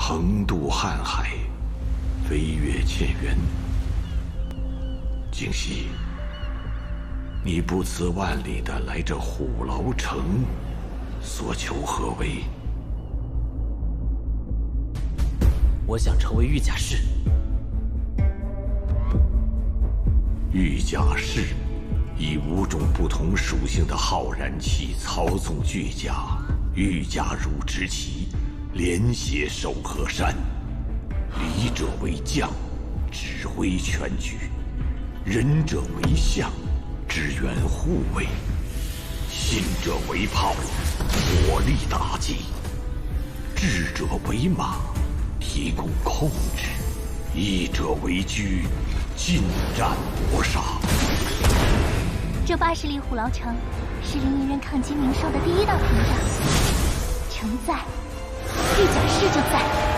横渡瀚海，飞越千源。京西，你不辞万里的来这虎牢城，所求何为？我想成为御甲士。御甲士以5种不同属性的浩然气操纵巨甲，御甲如之旗，连携守河山。礼者为将，指挥全局；仁者为相，支援护卫；信者为炮，火力打击；智者为马，提供控制；义者为车，近战搏杀。这80里虎牢城是林一人抗击冥兽的第1道屏障，城在，御甲士就在。